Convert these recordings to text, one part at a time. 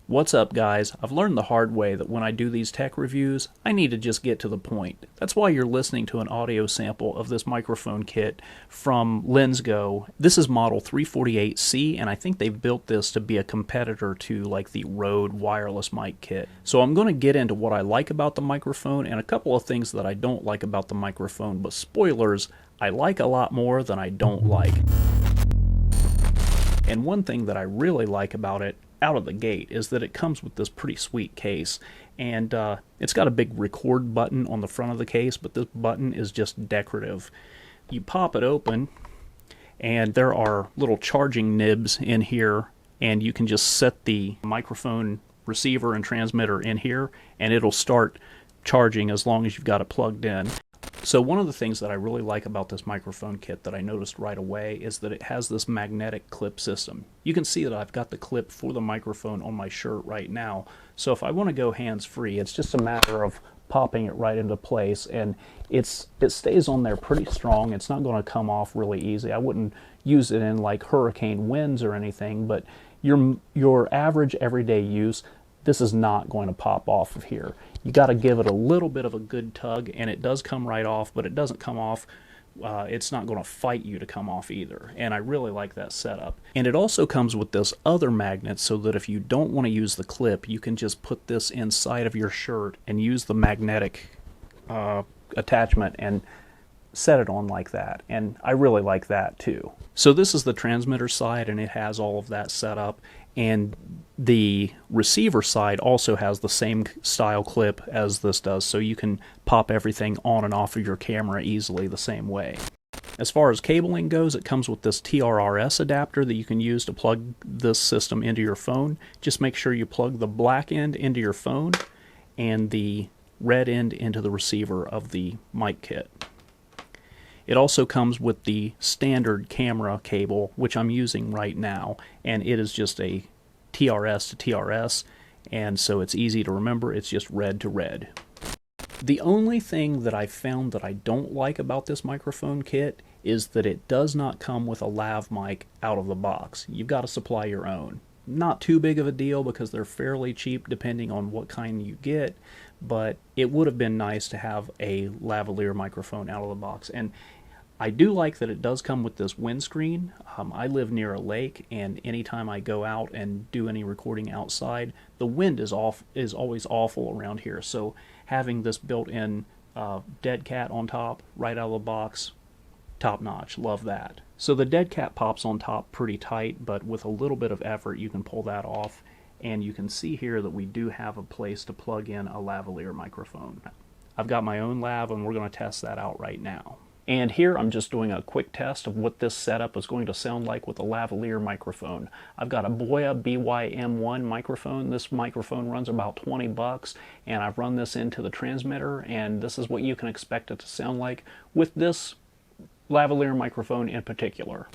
What's up, guys? I've learned the hard way that when I do these tech reviews, I need to just get to the point. That's why you're listening to an audio sample of this microphone kit from Lensgo. This is model 348C, and I think they've built this to be a competitor to like the Rode wireless mic kit. So I'm going to get into what I like about the microphone and a couple of things that I don't like about the microphone, but spoilers, I like a lot more than I don't like. And one thing that I really like about it out of the gate is that it comes with this pretty sweet case, and it's got a big record button on the front of the case, but this button is just decorative. You pop it open and there are little charging nibs in here, and you can just set the microphone receiver and transmitter in here and it'll start charging as long as you've got it plugged in. So one of the things that I really like about this microphone kit that I noticed right away is that it has this magnetic clip system. You can see that I've got the clip for the microphone on my shirt right now. So if I want to go hands-free, it's just a matter of popping it right into place, and it stays on there pretty strong. It's not going to come off really easy. I wouldn't use it in like hurricane winds or anything, but your average everyday use, this is not going to pop off of here. You got to give it a little bit of a good tug, and it does come right off, but it doesn't come off. It's not going to fight you to come off either, and I really like that setup. And it also comes with this other magnet so that if you don't want to use the clip, you can just put this inside of your shirt and use the magnetic attachment and set it on like that, and I really like that too. So this is the transmitter side, and it has all of that set up, and the receiver side also has the same style clip as this does, so you can pop everything on and off of your camera easily the same way. As far as cabling goes, it comes with this TRRS adapter that you can use to plug this system into your phone. Just make sure you plug the black end into your phone and the red end into the receiver of the mic kit. It also comes with the standard camera cable, which I'm using right now, and it is just a TRS to TRS, and so it's easy to remember. It's just red to red. The only thing that I found that I don't like about this microphone kit is that it does not come with a lav mic out of the box. You've got to supply your own. Not too big of a deal because they're fairly cheap depending on what kind you get, but it would have been nice to have a lavalier microphone out of the box. And I do like that it does come with this windscreen. I live near a lake, and anytime I go out and do any recording outside, the wind is always awful around here. So having this built-in dead cat on top right out of the box, top notch. Love that. So the dead cat pops on top pretty tight, but with a little bit of effort you can pull that off, and you can see here that we do have a place to plug in a lavalier microphone. I've got my own lav, and we're going to test that out right now. And here I'm just doing a quick test of what this setup is going to sound like with a lavalier microphone. I've got a Boya BY-M1 microphone. This microphone runs about 20 bucks, and I've run this into the transmitter, and this is what you can expect it to sound like with this lavalier microphone in particular.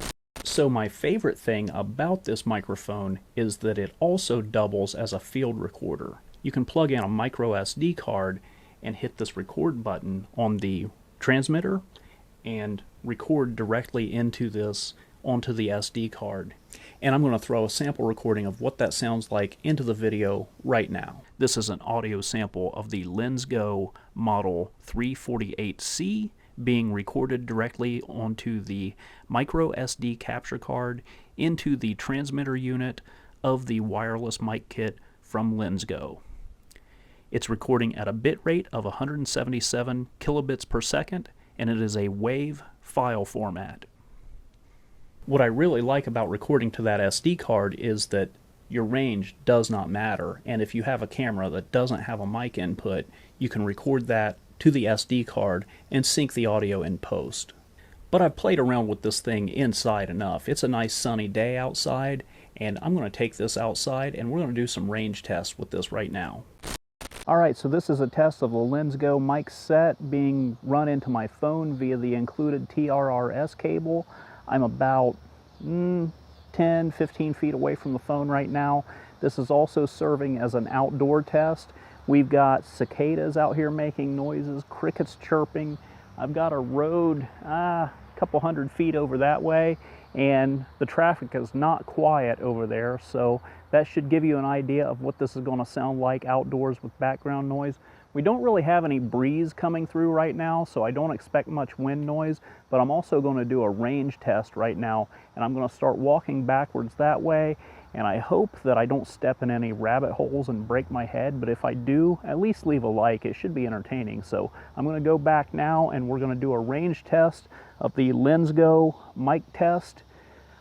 So my favorite thing about this microphone is that it also doubles as a field recorder. You can plug in a micro SD card and hit this record button on the transmitter and record directly into this onto the SD card. And I'm going to throw a sample recording of what that sounds like into the video right now. This is an audio sample of the Lensgo model 348C being recorded directly onto the micro SD capture card into the transmitter unit of the wireless mic kit from Lensgo. It's recording at a bit rate of 177 kilobits per second, and it is a WAV file format. What I really like about recording to that SD card is that your range does not matter, and if you have a camera that doesn't have a mic input, you can record that to the SD card and sync the audio in post. But I've played around with this thing inside enough. It's a nice sunny day outside, and I'm going to take this outside and we're going to do some range tests with this right now. Alright, so this is a test of the Lensgo mic set being run into my phone via the included TRRS cable. I'm about 10-15 feet away from the phone right now. This is also serving as an outdoor test. We've got cicadas out here making noises, crickets chirping. I've got a road a couple hundred feet over that way, and the traffic is not quiet over there, so that should give you an idea of what this is going to sound like outdoors with background noise. We don't really have any breeze coming through right now, so I don't expect much wind noise, but I'm also going to do a range test right now, and I'm going to start walking backwards that way, and I hope that I don't step in any rabbit holes and break my head, but if I do, at least leave a like. It should be entertaining. So I'm going to go back now, and we're going to do a range test of the Lensgo mic test,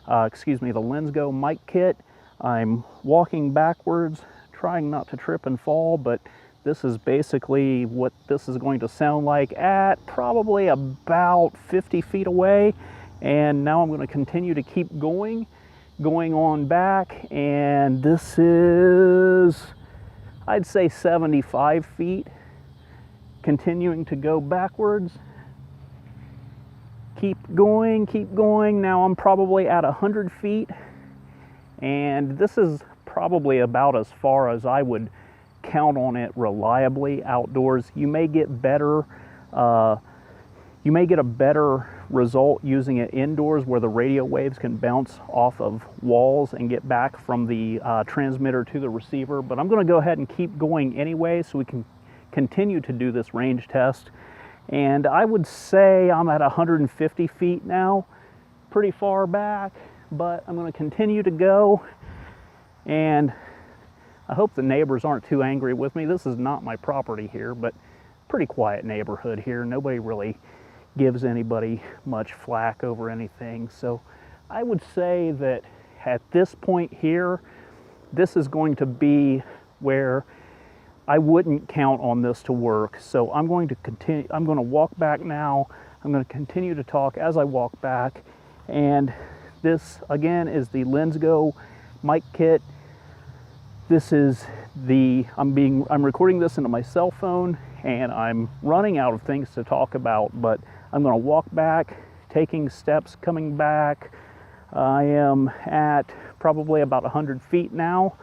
the Lensgo mic kit. I'm walking backwards, trying not to trip and fall, but this is basically what this is going to sound like at probably about 50 feet away. And now I'm going to continue to keep going on back, and this is, I'd say, 75 feet. Continuing to go backwards. Keep going. Now I'm probably at 100 feet, and this is probably about as far as I would count on it reliably outdoors. You may get a better result using it indoors, where the radio waves can bounce off of walls and get back from the transmitter to the receiver. But I'm going to go ahead and keep going anyway, so we can continue to do this range test. And I would say I'm at 150 feet now, pretty far back, but I'm going to continue to go, and I hope the neighbors aren't too angry with me. This is not my property here, but pretty quiet neighborhood here. Nobody really gives anybody much flack over anything. So I would say that at this point here, this is going to be where I wouldn't count on this to work. So I'm going to continue. I'm going to walk back now. I'm going to continue to talk as I walk back. And this again is the Lensgo mic kit. This is I'm recording this into my cell phone, and I'm running out of things to talk about, but I'm going to walk back, taking steps, coming back. I am at probably about 100 feet now,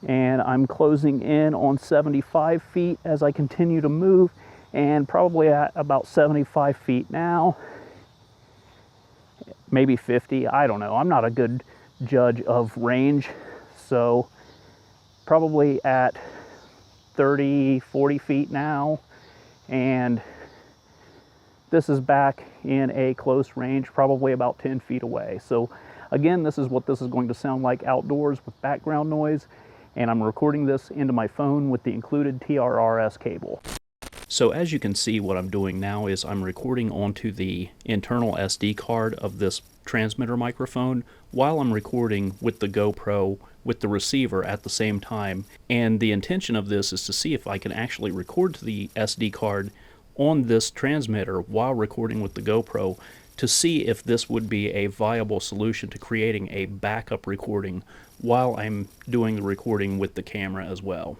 and I'm closing in on 75 feet as I continue to move, and probably at about 75 feet now, maybe 50, I don't know. I'm not a good judge of range, so probably at 30, 40 feet now, and this is back in a close range, probably about 10 feet away. So again, this is what this is going to sound like outdoors with background noise, and I'm recording this into my phone with the included TRRS cable. So as you can see, what I'm doing now is I'm recording onto the internal SD card of this transmitter microphone while I'm recording with the GoPro with the receiver at the same time. And the intention of this is to see if I can actually record to the SD card on this transmitter while recording with the GoPro, to see if this would be a viable solution to creating a backup recording while I'm doing the recording with the camera as well.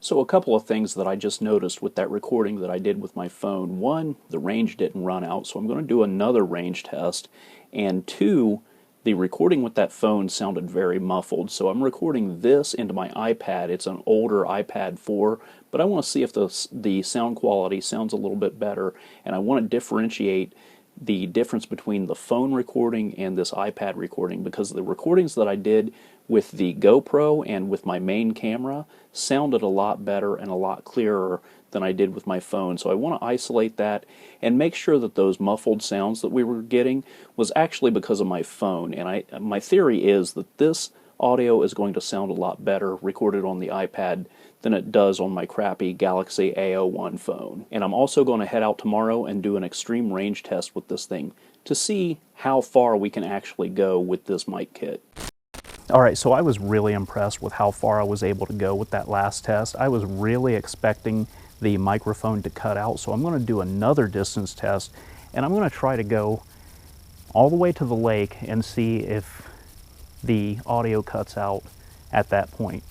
So a couple of things that I just noticed with that recording that I did with my phone. One, the range didn't run out, so I'm going to do another range test. And two, the recording with that phone sounded very muffled. So I'm recording this into my iPad. It's an older iPad 4, but I want to see if the sound quality sounds a little bit better, and I want to differentiate the difference between the phone recording and this iPad recording, because the recordings that I did with the GoPro and with my main camera sounded a lot better and a lot clearer than I did with my phone. So I want to isolate that and make sure that those muffled sounds that we were getting was actually because of my phone. And my theory is that this audio is going to sound a lot better recorded on the iPad than it does on my crappy Galaxy A01 phone. And I'm also going to head out tomorrow and do an extreme range test with this thing to see how far we can actually go with this mic kit. Alright, so I was really impressed with how far I was able to go with that last test. I was really expecting the microphone to cut out, so I'm going to do another distance test, and I'm going to try to go all the way to the lake and see if the audio cuts out at that point.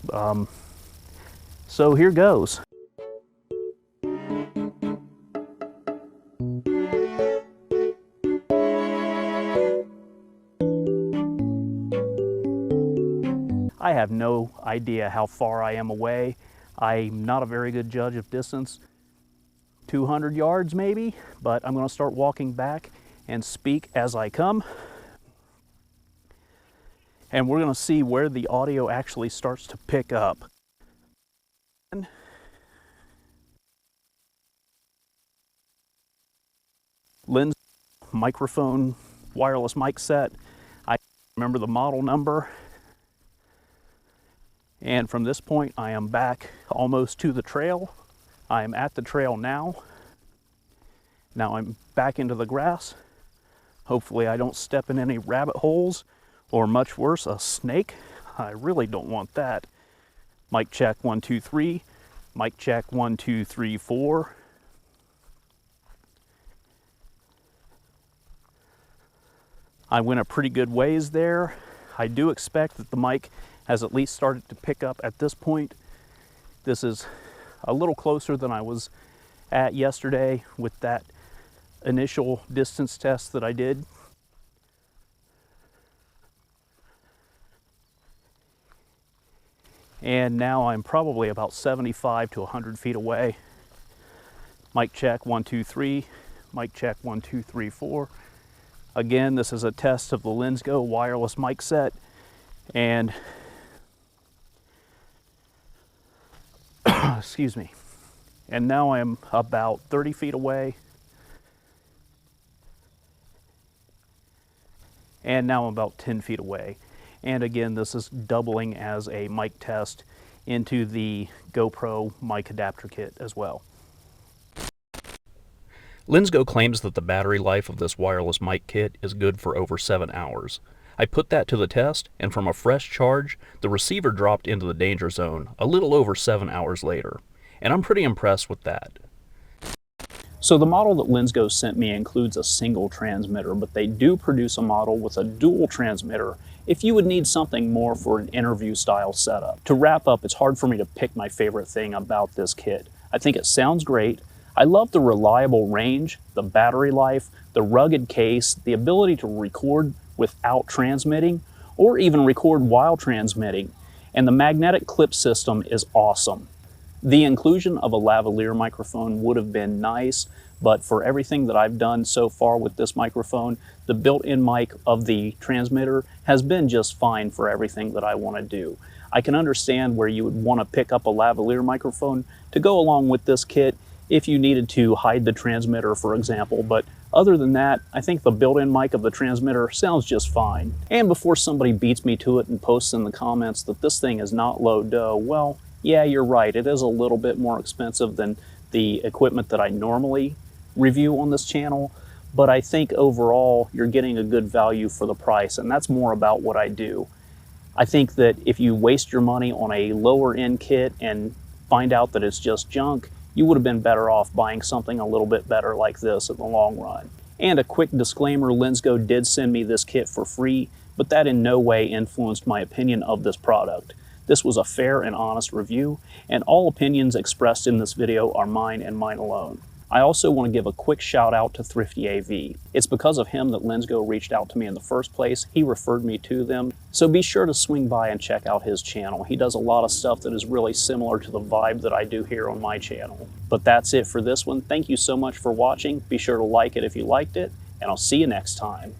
So here goes. I have no idea how far I am away. I'm not a very good judge of distance. 200 yards maybe, but I'm going to start walking back and speak as I come. and we're going to see where the audio actually starts to pick up. Lensgo microphone wireless mic set. I remember the model number. And from this point, I am back almost to the trail. I am at the trail now. Now I'm back into the grass. Hopefully I don't step in any rabbit holes, or much worse, a snake. I really don't want that. Mic check 1 2 3. Mic check 1 2 3 4. I went a pretty good ways there. I do expect that the mic has at least started to pick up at this point. This is a little closer than I was at yesterday with that initial distance test that I did. And now I'm probably about 75 to 100 feet away. Mic check 1 2 3. Mic check 1 2 3 4. Again, this is a test of the Lensgo wireless mic set, and excuse me. And now I'm about 30 feet away. And now I'm about 10 feet away. And again, this is doubling as a mic test into the GoPro mic adapter kit as well. Lensgo claims that the battery life of this wireless mic kit is good for over 7 hours. I put that to the test, and from a fresh charge, the receiver dropped into the danger zone a little over 7 hours later. And I'm pretty impressed with that. So the model that Lensgo sent me includes a single transmitter, but they do produce a model with a dual transmitter if you would need something more for an interview style setup. To wrap up, it's hard for me to pick my favorite thing about this kit. I think it sounds great. I love the reliable range, the battery life, the rugged case, the ability to record without transmitting, or even record while transmitting, and the magnetic clip system is awesome. The inclusion of a lavalier microphone would have been nice, but for everything that I've done so far with this microphone, the built-in mic of the transmitter has been just fine for everything that I want to do. I can understand where you would want to pick up a lavalier microphone to go along with this kit if you needed to hide the transmitter, for example, but other than that, I think the built-in mic of the transmitter sounds just fine. And before somebody beats me to it and posts in the comments that this thing is not low dough, well, yeah, you're right, it is a little bit more expensive than the equipment that I normally review on this channel, but I think overall you're getting a good value for the price, and that's more about what I do. I think that if you waste your money on a lower end kit and find out that it's just junk, you would have been better off buying something a little bit better like this in the long run. And a quick disclaimer, Lensgo did send me this kit for free, but that in no way influenced my opinion of this product. This was a fair and honest review, and all opinions expressed in this video are mine and mine alone. I also want to give a quick shout out to Thrifty AV. It's because of him that Lensgo reached out to me in the first place. He referred me to them. So be sure to swing by and check out his channel. He does a lot of stuff that is really similar to the vibe that I do here on my channel. But that's it for this one. Thank you so much for watching. Be sure to like it if you liked it, and I'll see you next time.